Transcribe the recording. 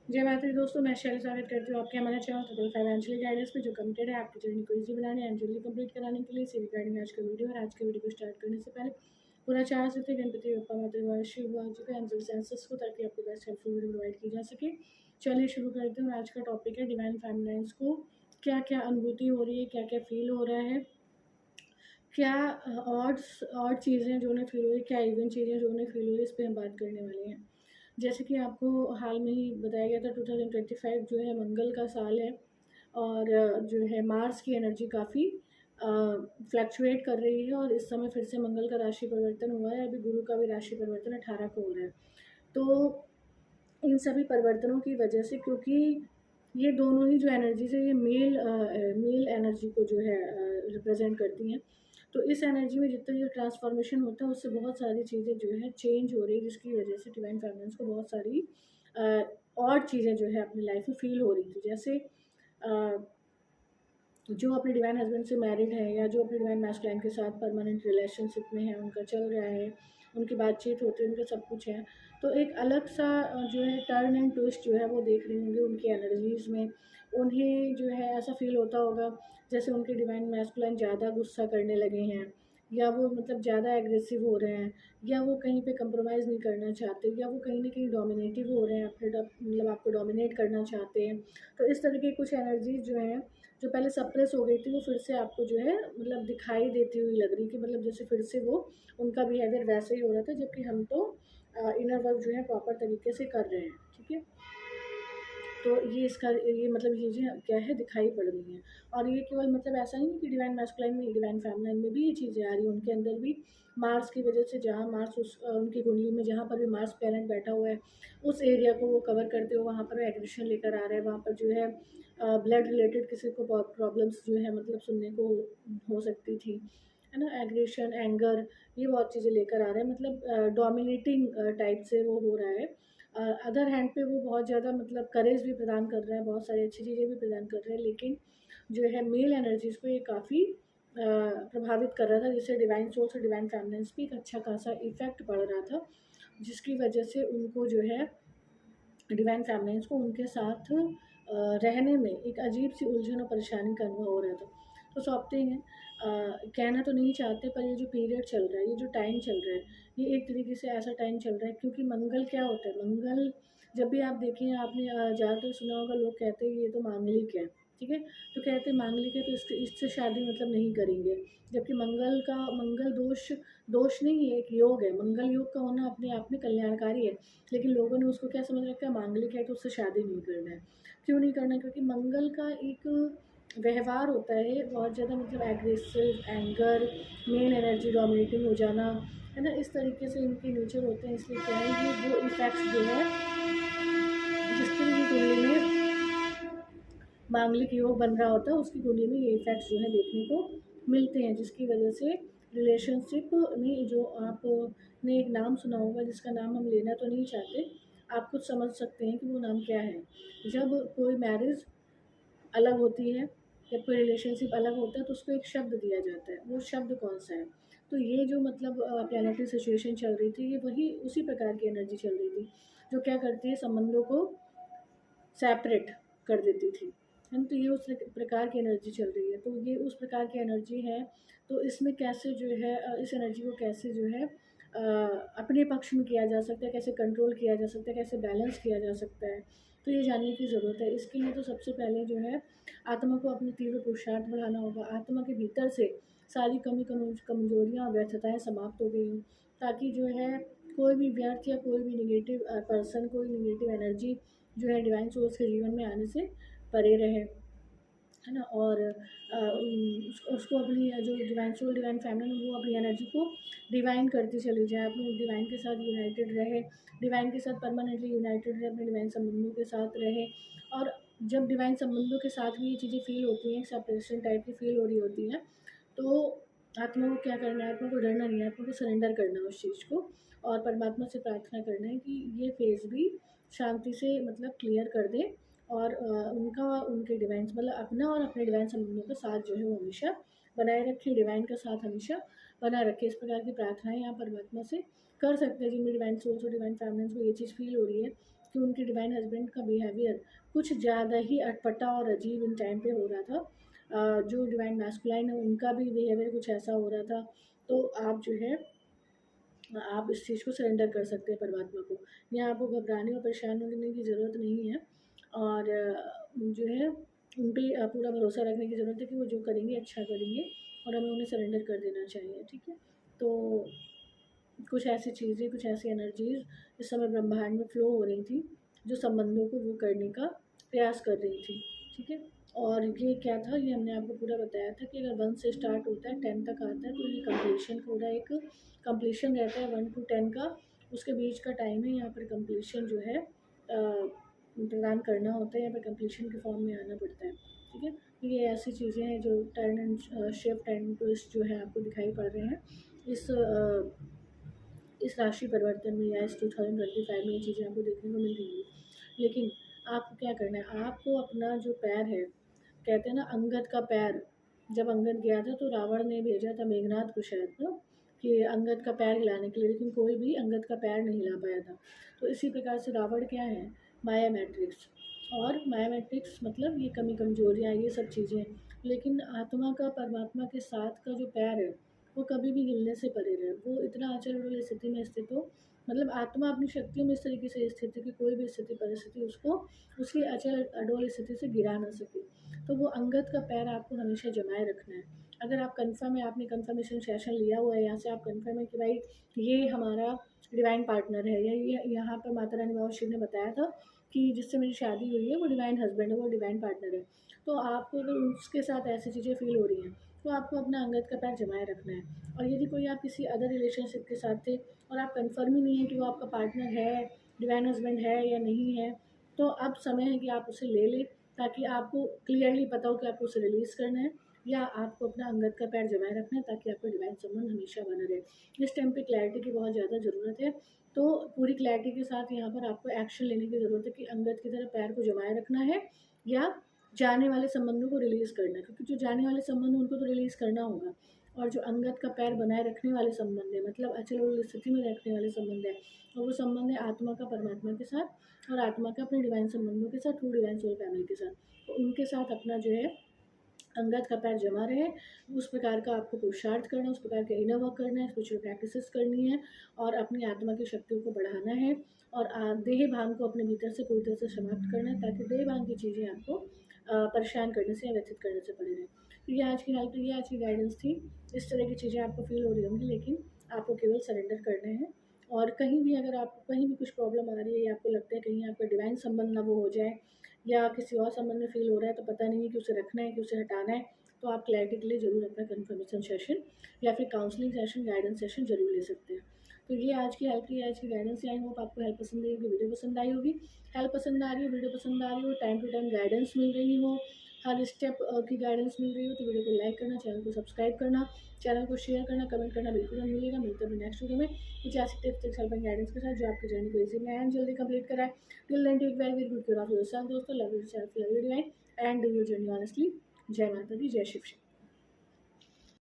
जय माता दी दोस्तों, मैं शैली स्वागत करती हूँ आपके हमारे चैनल ट्रिपल फाइनेंशियल गाइडेंस में, जो कमिटेड है आपकी जर्नी को इजी बनाने एंड जल्दी कंप्लीट कराने के लिए। इसी रिगार्डिंग आज का वीडियो। और आज के वीडियो को स्टार्ट करने से पहले पूरा चार से गणपति बप्पा माता शिव जी का एंजल सेंसेस को, ताकि आपको बेस्ट हेल्पफुल वीडियो प्रोवाइड की जा सके। चलिए शुरू करते हैं। आज का टॉपिक है डिवाइन फेमिनाइंस को क्या क्या अनुभूति हो रही है, क्या क्या फील हो रहा है, क्या और चीज़ें जो उन्हें फील हो रही है, क्या इवन चीज़ें जो उन्हें फील हो रही है, इस पर हम बात करने वाले हैं। जैसे कि आपको हाल में ही बताया गया था 2025 जो है मंगल का साल है। और जो है मार्स की एनर्जी काफ़ी फ्लक्चुएट कर रही है, और इस समय फिर से मंगल का राशि परिवर्तन हुआ है। अभी गुरु का भी राशि परिवर्तन 18 को हो रहा है। तो इन सभी परिवर्तनों की वजह से, क्योंकि ये दोनों ही जो एनर्जीज है ये मेल एनर्जी को जो है रिप्रेजेंट करती हैं। तो इस एनर्जी में जितना जो ट्रांसफॉर्मेशन होता है, उससे बहुत सारी चीज़ें जो है चेंज हो रही है, जिसकी वजह से डिवाइन फेमिनिन्स को बहुत सारी अ, और चीज़ें जो है अपनी लाइफ में फील हो रही थी। जैसे जो अपने डिवाइन हस्बैंड से मैरिड है, या जो अपने डिवाइन मैस्कुलाइन के साथ परमानेंट रिलेशनशिप में है, उनका चल रहा है, उनकी बातचीत होती है, उनका सब कुछ है, तो एक अलग सा जो है टर्न एंड ट्विस्ट जो है वो देख रही होंगी उनकी एनर्जीज़ में। उन्हें जो है ऐसा फील होता होगा जैसे उनके डिवाइन मैस्कुलाइन ज़्यादा गुस्सा करने लगे हैं, या वो मतलब ज़्यादा एग्रेसिव हो रहे हैं, या वो कहीं पे कंप्रोमाइज़ नहीं करना चाहते, या वो कहीं ना कहीं डोमिनेटिव हो रहे हैं, अपने मतलब आपको डोमिनेट करना चाहते हैं। तो इस तरह की कुछ एनर्जीज जो हैं, जो पहले सप्रेस हो गई थी, वो फिर से आपको जो है मतलब दिखाई देती हुई लग रही, कि मतलब जैसे फिर से वो उनका बिहेवियर वैसे ही हो रहा था, जबकि हम तो इनर वर्क जो है प्रॉपर तरीके से कर रहे हैं। ठीक है, तो ये इसका ये मतलब ये चीज़ें क्या है दिखाई पड़ रही हैं। और ये केवल मतलब ऐसा नहीं है कि डिवाइन मैस्कुलाइन में, डिवाइन फेमिनाइन में भी ये चीज़ें आ रही हैं। उनके अंदर भी मार्स की वजह से, जहाँ मार्स उनकी कुंडली में जहाँ पर भी मार्स प्लैनेट बैठा हुआ है, उस एरिया को वो कवर करते हुए वहाँ पर एग्रेशन लेकर आ रहा है। वहाँ पर जो है ब्लड रिलेटेड किसी को प्रॉब्लम्स जो है मतलब सुनने को हो सकती थी, है ना। एग्रेशन, एंगर, ये बहुत चीज़ें लेकर आ रहे हैं, मतलब डोमिनेटिंग टाइप से वो हो रहा है। अदर हैंड पे वो बहुत ज़्यादा मतलब करेज भी प्रदान कर रहे हैं, बहुत सारी अच्छी चीज़ें भी प्रदान कर रहे हैं, लेकिन जो है मेल एनर्जीज़ को ये काफ़ी प्रभावित कर रहा था, जिससे डिवाइन सोर्स और डिवाइन फेमिनिन्स पे एक अच्छा खासा इफेक्ट पड़ रहा था, जिसकी वजह से उनको जो है डिवाइन फेमिनिन्स को उनके साथ रहने में एक अजीब सी उलझन और परेशानी का अनुभव हो रहा था। तो सौंपते हैं, कहना तो नहीं चाहते, पर ये जो पीरियड चल रहा है, ये जो टाइम चल रहा है, ये एक तरीके से ऐसा टाइम चल रहा है, क्योंकि मंगल क्या होता है, मंगल जब भी आप देखें, आपने ज़्यादातर सुना होगा, लोग कहते हैं ये तो मांगलिक है। ठीक है, तो कहते हैं मांगलिक है तो इसके इससे शादी मतलब नहीं करेंगे, जबकि मंगल दोष दोष नहीं है, एक योग है। मंगल योग का होना अपने आप में कल्याणकारी है, लेकिन लोगों ने उसको क्या समझ रखा है, मांगलिक है तो उससे शादी नहीं करना है। क्यों नहीं करना है? क्योंकि मंगल का एक व्यवहार होता है बहुत ज़्यादा मतलब aggressive, anger, main energy dominating हो जाना, है ना। इस तरीके से इनके नेचर होते हैं, इसलिए क्या है ये वो इफेक्ट्स जो है जिसकी भी कुंडली में मांगलिक योग बन रहा होता है, उसकी कुंडली में ये इफेक्ट्स जो है देखने को मिलते हैं, जिसकी वजह से रिलेशनशिप में जो आपने एक नाम सुना होगा, जिसका नाम हम लेना तो नहीं चाहते, आप खुद समझ सकते हैं कि वो नाम क्या है। जब कोई मैरिज अलग होती है, जब कोई रिलेशनशिप अलग होता है, तो उसको एक शब्द दिया जाता है। वो शब्द कौन सा है? तो ये जो मतलब प्लैनेटरी सिचुएशन चल रही थी, ये वही उसी प्रकार की एनर्जी चल रही थी, जो क्या करती है, संबंधों को सेपरेट कर देती थी, है ना। तो ये उस प्रकार की एनर्जी चल रही है, तो ये उस प्रकार की एनर्जी है। तो इसमें कैसे जो है इस एनर्जी को कैसे जो है अपने पक्ष में किया जा सकता है, कैसे कंट्रोल किया जा सकता है, कैसे बैलेंस किया जा सकता है, तो ये जानने की ज़रूरत है। इसके लिए तो सबसे पहले जो है आत्मा को अपनी तीव्र पुरुषार्थ बढ़ाना होगा। आत्मा के भीतर से सारी कमजोरियाँ, व्यर्थताएँ समाप्त हो गई हों, ताकि जो है कोई भी व्यर्थ या कोई भी निगेटिव पर्सन, कोई निगेटिव एनर्जी जो है डिवाइन सोर्स के जीवन में आने से परे रहे, है ना। और उसको अपनी जो डिवाइन सोल, डिवाइन फेमिनिन, वो अपनी एनर्जी को डिवाइन करती चली जाए, अपने डिवाइन के साथ यूनाइटेड रहे, डिवाइन के साथ परमानेंटली यूनाइटेड रहे, अपने डिवाइन संबंधों के साथ रहे। और जब डिवाइन संबंधों के साथ भी ये चीज़ें फील होती हैं, सेपरेशन टाइप की फील हो रही होती हैं, तो आत्मा को क्या करना है, आत्मा को डरना नहीं है, आत्मा को सरेंडर करना है उस चीज़ को, और परमात्मा से प्रार्थना करना है कि ये फेज़ भी शांति से मतलब क्लियर कर दें, और उनका उनके डिवाइन मतलब अपना और अपने डिवाइन संबंधों का साथ जो है वो हमेशा बनाए रखें, डिवाइन का साथ हमेशा बनाए रखें। इस प्रकार की प्रार्थनाएं आप परमात्मा से कर सकते हैं, जिनमें डिवाइन सोर्स और डिवाइन फैमिलीज को ये चीज़ फील हो रही है कि उनके डिवाइन हस्बैंड का बिहेवियर कुछ ज़्यादा ही अटपटा और अजीब इन टाइम पे हो रहा था। जो डिवाइन मैस्कुलाइन है उनका भी बिहेवियर कुछ ऐसा हो रहा था। तो आप जो है आप इस चीज़ को सरेंडर कर सकते हैं परमात्मा को। यहाँ आपको घबराने और परेशान होने की ज़रूरत नहीं है, और जो है उन पे पूरा भरोसा रखने की ज़रूरत है कि वो जो करेंगे अच्छा करेंगे, और हमें उन्हें सरेंडर कर देना चाहिए, ठीक है। तो कुछ ऐसी चीज़ें, कुछ ऐसी एनर्जीज़ इस समय ब्रह्मांड में फ्लो हो रही थी, जो संबंधों को वो करने का प्रयास कर रही थी, ठीक है। और ये क्या था, ये हमने आपको पूरा बताया था कि अगर 1 से स्टार्ट होता है 10 तक आता है तो ये कंप्लीशन पूरा एक कंप्लीशन रहता है 1 to 10 का, उसके बीच का टाइम है। यहाँ पर कंप्लीशन जो है प्रदान करना होता है, यहाँ पर कंप्लीशन के फॉर्म में आना पड़ता है, ठीक है। तो ये ऐसी चीज़ें हैं जो turn and shift and twist जो है आपको दिखाई पड़ रहे हैं इस राशि परिवर्तन में, या इस 2025 में ये चीज़ें आपको देखने को मिल रही हैं। लेकिन आपको क्या करना है, आपको अपना जो पैर है, कहते हैं ना अंगद का पैर, जब अंगद गया था तो रावण ने भेजा था मेघनाथ को शायद ना, कि अंगद का पैर हिलाने के लिए, लेकिन कोई भी अंगद का पैर नहीं हिला पाया था। तो इसी प्रकार से रावण क्या है, माया मैट्रिक्स, और माया मैट्रिक्स मतलब ये कमी कमजोरियाँ ये सब चीज़ें। लेकिन आत्मा का परमात्मा के साथ का जो पैर है वो कभी भी हिलने से परे रहे, वो इतना अचल अडोल स्थिति में स्थित हो, मतलब आत्मा अपनी शक्तियों में इस तरीके से स्थित है कि कोई भी स्थिति परिस्थिति उसको उसकी अचल अडोल स्थिति से गिरा ना सके। तो वो अंगद का पैर आपको हमेशा जमाए रखना है। अगर आप कन्फर्म है, आपने कन्फर्मेशन सेशन लिया हुआ है, यहाँ से आप कन्फर्म है कि भाई ये हमारा डिवाइन पार्टनर है, या ये यहाँ पर माता रानी बाबा शिव ने बताया था कि जिससे मेरी शादी हुई है वो डिवाइन हस्बैंड है, वो डिवाइन पार्टनर है। तो आपको अगर उसके साथ ऐसी चीज़ें फील हो रही हैं तो आपको अपना अंगद का पैर जमाए रखना है। और यदि कोई आप किसी अदर रिलेशनशिप के साथ थे और आप कन्फर्म ही नहीं है कि वो आपका पार्टनर है, डिवाइन हस्बैंड है या नहीं है, तो अब समय है कि आप उसे ले लें, ताकि आपको क्लियरली पता हो कि आपको उसे रिलीज़ करना है या आपको अपना अंगद का पैर जमाए रखना है, ताकि आपका डिवाइन संबंध हमेशा बना रहे। इस टाइम पे क्लैरिटी की बहुत ज़्यादा ज़रूरत है। तो पूरी क्लैरिटी के साथ यहाँ पर आपको एक्शन लेने की ज़रूरत है कि अंगद की तरह पैर को जमाए रखना है या जाने वाले संबंधों को रिलीज़ करना है, क्योंकि जो जाने वाले संबंध उनको तो रिलीज़ करना होगा, और जो अंगद का पैर बनाए रखने वाले संबंध है, मतलब अचल स्थिति में रखने वाले संबंध है, और वो संबंध है आत्मा का परमात्मा के साथ, और आत्मा का अपने डिवाइन संबंधों के साथ, ट्रू डिवाइन सोल फैमिली के साथ। तो उनके साथ अपना जो है अंगद का पैर जमा रहे, उस प्रकार का आपको पुरुषार्थ करना है, उस प्रकार का इनर वर्क करना है, स्पिरिचुअल प्रैक्टिसेस करनी है, और अपनी आत्मा की शक्तियों को बढ़ाना है, और देह भान को अपने भीतर से पूरी तरह से समाप्त करना है, ताकि देह भान की चीज़ें आपको परेशान करने से या व्यथित करने से पड़े रहें। तो ये आज की हेल्प, ये आज की गाइडेंस थी। इस तरह की चीज़ें आपको फील हो रही होंगी, लेकिन आपको केवल सरेंडर करने हैं। और कहीं भी अगर आपको कहीं भी कुछ प्रॉब्लम आ रही है, या आपको लगता है कहीं आपका डिवाइन संबंध ना वो हो जाए, या किसी और संबंध में फील हो रहा है तो पता नहीं है कि उसे रखना है कि उसे हटाना है, तो आप क्लैरिटी के लिए ज़रूर अपना कन्फर्मेशन सेशन या फिर काउंसलिंग सेशन, गाइडेंस सेशन ज़रूर ले सकते हैं। तो ये आज की हेल्प थी, आज की गाइडेंस। आई होप आपको हेल्प पसंद आई होगी, वीडियो पसंद आई होगी। हेल्प पसंद आ रही हो, वीडियो पसंद आ रही हो, टाइम टू टाइम गाइडेंस मिल रही हो, हर स्टेप की गाइडेंस मिल रही हो, तो वीडियो को लाइक करना, चैनल को सब्सक्राइब करना, चैनल को शेयर करना, कमेंट करना बिल्कुल नहीं भूलिएगा। मिलते हैं नेक्स्ट वीडियो में कुछ ऐसी टिप्स हेल्प एंड गाइडेंस के साथ जो आपकी जर्नी को ईजी एंड जल्दी कंप्लीट कराए। Till then take very good care of yourself दोस्तों। Love yourself, love your divine and do your journey honestly. जय माता दी, जय शिव।